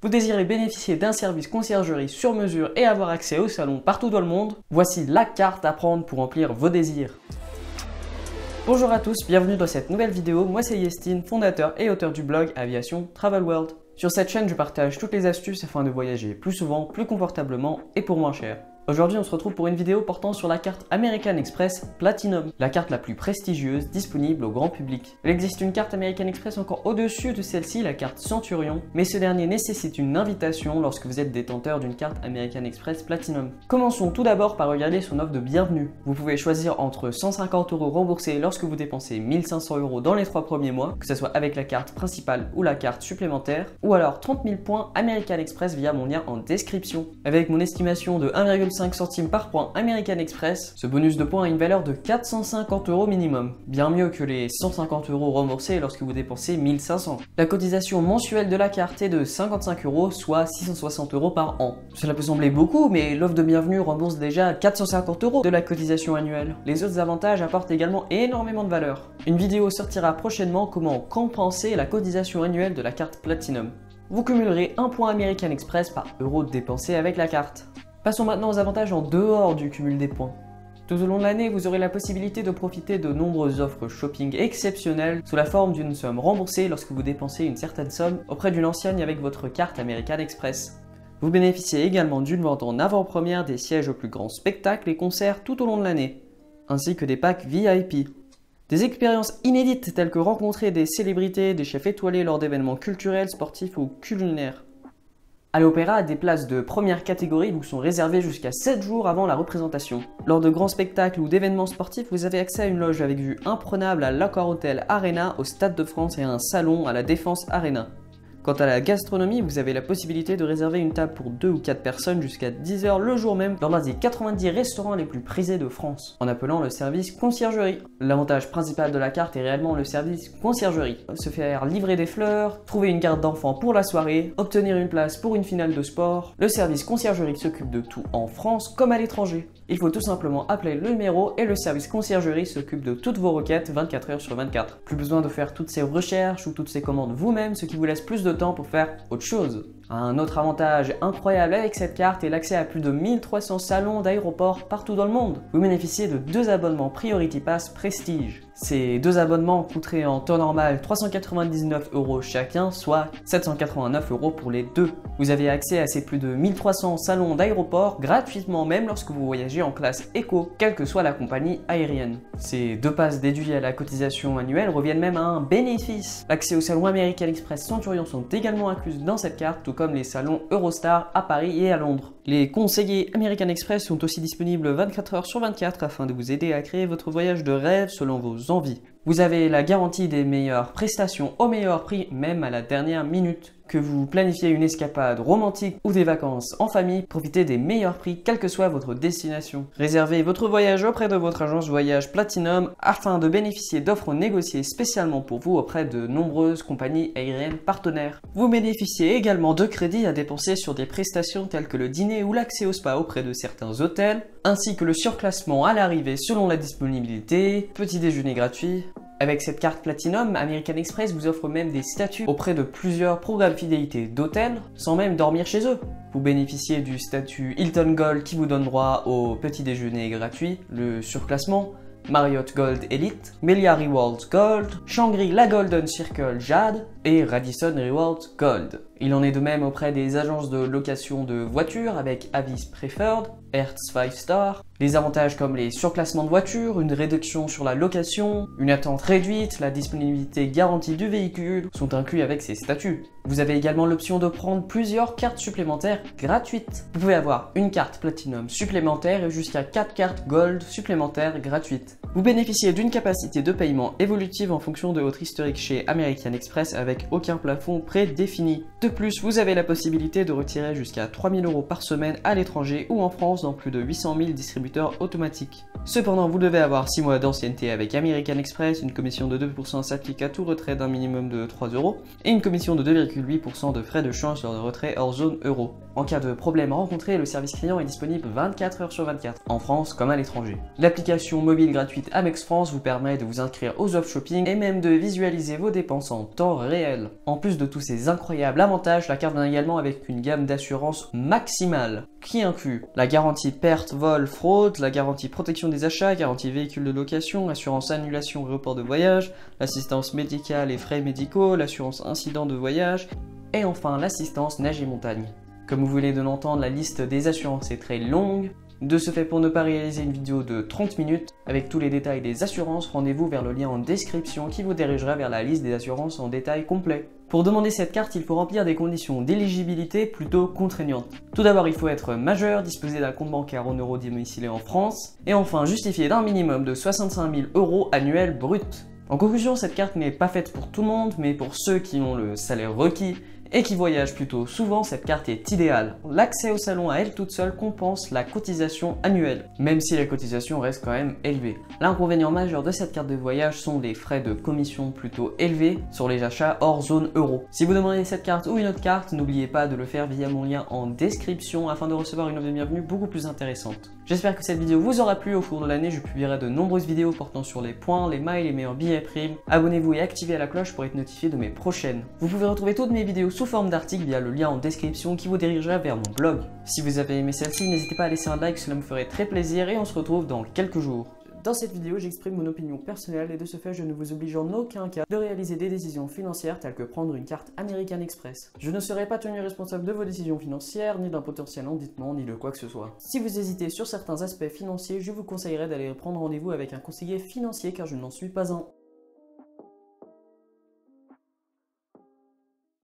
Vous désirez bénéficier d'un service conciergerie sur mesure et avoir accès au salon partout dans le monde? Voici la carte à prendre pour remplir vos désirs. Bonjour à tous, bienvenue dans cette nouvelle vidéo. Moi c'est Yestine, fondateur et auteur du blog Aviation Travel World. Sur cette chaîne, je partage toutes les astuces afin de voyager plus souvent, plus confortablement et pour moins cher. Aujourd'hui, on se retrouve pour une vidéo portant sur la carte American Express Platinum, la carte la plus prestigieuse disponible au grand public. Il existe une carte American Express encore au-dessus de celle-ci, la carte Centurion, mais ce dernier nécessite une invitation lorsque vous êtes détenteur d'une carte American Express Platinum. Commençons tout d'abord par regarder son offre de bienvenue. Vous pouvez choisir entre 150 € remboursés lorsque vous dépensez 1500 € dans les 3 premiers mois, que ce soit avec la carte principale ou la carte supplémentaire, ou alors 30 000 points American Express via mon lien en description. Avec mon estimation de 1,5 centimes par point American Express, ce bonus de points a une valeur de 450 € minimum, bien mieux que les 150 € remboursés lorsque vous dépensez 1500. La cotisation mensuelle de la carte est de 55 €, soit 660 € par an. Cela peut sembler beaucoup, mais l'offre de bienvenue rembourse déjà 450 € de la cotisation annuelle. Les autres avantages apportent également énormément de valeur. Une vidéo sortira prochainement comment compenser la cotisation annuelle de la carte Platinum. Vous cumulerez un point American Express par euro dépensé avec la carte. Passons maintenant aux avantages en dehors du cumul des points. Tout au long de l'année, vous aurez la possibilité de profiter de nombreuses offres shopping exceptionnelles sous la forme d'une somme remboursée lorsque vous dépensez une certaine somme auprès d'une enseigne avec votre carte American Express. Vous bénéficiez également d'une vente en avant-première des sièges aux plus grands spectacles et concerts tout au long de l'année, ainsi que des packs VIP. Des expériences inédites telles que rencontrer des célébrités, des chefs étoilés lors d'événements culturels, sportifs ou culinaires. À l'opéra, des places de première catégorie vous sont réservées jusqu'à 7 jours avant la représentation. Lors de grands spectacles ou d'événements sportifs, vous avez accès à une loge avec vue imprenable à l'Accor Hotel Arena au Stade de France et à un salon à la Défense Arena. Quant à la gastronomie, vous avez la possibilité de réserver une table pour 2 ou 4 personnes jusqu'à 10 h le jour même dans l'un des 90 restaurants les plus prisés de France, en appelant le service conciergerie. L'avantage principal de la carte est réellement le service conciergerie. Se faire livrer des fleurs, trouver une garde d'enfants pour la soirée, obtenir une place pour une finale de sport. Le service conciergerie s'occupe de tout en France comme à l'étranger. Il faut tout simplement appeler le numéro et le service conciergerie s'occupe de toutes vos requêtes 24 h sur 24. Plus besoin de faire toutes ces recherches ou toutes ces commandes vous-même, ce qui vous laisse plus de temps pour faire autre chose. Un autre avantage incroyable avec cette carte est l'accès à plus de 1300 salons d'aéroports partout dans le monde. Vous bénéficiez de 2 abonnements Priority Pass Prestige. Ces 2 abonnements coûteraient en temps normal 399 € chacun, soit 789 € pour les deux. Vous avez accès à ces plus de 1300 salons d'aéroports gratuitement même lorsque vous voyagez en classe éco, quelle que soit la compagnie aérienne. Ces 2 passes déduits à la cotisation annuelle reviennent même à un bénéfice. L'accès au salon American Express Centurion sont également inclus dans cette carte, tout comme les salons Eurostar à Paris et à Londres. Les conseillers American Express sont aussi disponibles 24 h sur 24 afin de vous aider à créer votre voyage de rêve selon vos envies. Vous avez la garantie des meilleures prestations au meilleur prix, même à la dernière minute. Que vous planifiez une escapade romantique ou des vacances en famille, profitez des meilleurs prix quelle que soit votre destination. Réservez votre voyage auprès de votre agence voyage Platinum afin de bénéficier d'offres négociées spécialement pour vous auprès de nombreuses compagnies aériennes partenaires. Vous bénéficiez également de crédits à dépenser sur des prestations telles que le dîner ou l'accès au spa auprès de certains hôtels, ainsi que le surclassement à l'arrivée selon la disponibilité, petit déjeuner gratuit. Avec cette carte Platinum, American Express vous offre même des statuts auprès de plusieurs programmes fidélité d'hôtels, sans même dormir chez eux. Vous bénéficiez du statut Hilton Gold qui vous donne droit au petit déjeuner gratuit, le surclassement, Marriott Gold Elite, Melia Rewards Gold, Shangri-La Golden Circle Jade et Radisson Rewards Gold. Il en est de même auprès des agences de location de voitures avec Avis Preferred, Hertz 5 Star. Les avantages comme les surclassements de voitures, une réduction sur la location, une attente réduite, la disponibilité garantie du véhicule sont inclus avec ces statuts. Vous avez également l'option de prendre plusieurs cartes supplémentaires gratuites. Vous pouvez avoir une carte Platinum supplémentaire et jusqu'à 4 cartes Gold supplémentaires gratuites. Vous bénéficiez d'une capacité de paiement évolutive en fonction de votre historique chez American Express avec aucun plafond prédéfini. De plus, vous avez la possibilité de retirer jusqu'à 3 000 € par semaine à l'étranger ou en France dans plus de 800 000 distributeurs automatiques. Cependant, vous devez avoir 6 mois d'ancienneté avec American Express, une commission de 2% s'applique à tout retrait d'un minimum de 3 € et une commission de 2,8% de frais de change sur le retrait hors zone euro. En cas de problème rencontré, le service client est disponible 24 h sur 24, en France comme à l'étranger. L'application mobile gratuite site Amex France vous permet de vous inscrire aux offres shopping et même de visualiser vos dépenses en temps réel. En plus de tous ces incroyables avantages, la carte vient également avec une gamme d'assurance maximale qui inclut la garantie perte, vol, fraude, la garantie protection des achats, garantie véhicule de location, assurance annulation report de voyage, l'assistance médicale et frais médicaux, l'assurance incident de voyage et enfin l'assistance neige et montagne. Comme vous venez de l'entendre, la liste des assurances est très longue. De ce fait, pour ne pas réaliser une vidéo de 30 minutes avec tous les détails des assurances, rendez-vous vers le lien en description qui vous dirigera vers la liste des assurances en détail complet. Pour demander cette carte, il faut remplir des conditions d'éligibilité plutôt contraignantes. Tout d'abord, il faut être majeur, disposer d'un compte bancaire en euros domicilié en France, et enfin justifier d'un minimum de 65 000 € annuels bruts. En conclusion, cette carte n'est pas faite pour tout le monde, mais pour ceux qui ont le salaire requis et qui voyagent plutôt souvent, cette carte est idéale. L'accès au salon à elle toute seule compense la cotisation annuelle, même si la cotisation reste quand même élevée. L'inconvénient majeur de cette carte de voyage sont des frais de commission plutôt élevés sur les achats hors zone euro. Si vous demandez cette carte ou une autre carte, n'oubliez pas de le faire via mon lien en description afin de recevoir une offre de bienvenue beaucoup plus intéressante. J'espère que cette vidéo vous aura plu. Au cours de l'année, je publierai de nombreuses vidéos portant sur les points, les miles, les meilleurs billets primes. Abonnez-vous et activez la cloche pour être notifié de mes prochaines. Vous pouvez retrouver toutes mes vidéos sous forme d'articles via le lien en description qui vous dirigera vers mon blog. Si vous avez aimé celle-ci, n'hésitez pas à laisser un like, cela me ferait très plaisir et on se retrouve dans quelques jours. Dans cette vidéo, j'exprime mon opinion personnelle et de ce fait, je ne vous oblige en aucun cas de réaliser des décisions financières telles que prendre une carte American Express. Je ne serai pas tenu responsable de vos décisions financières, ni d'un potentiel endettement, ni de quoi que ce soit. Si vous hésitez sur certains aspects financiers, je vous conseillerais d'aller prendre rendez-vous avec un conseiller financier car je n'en suis pas un.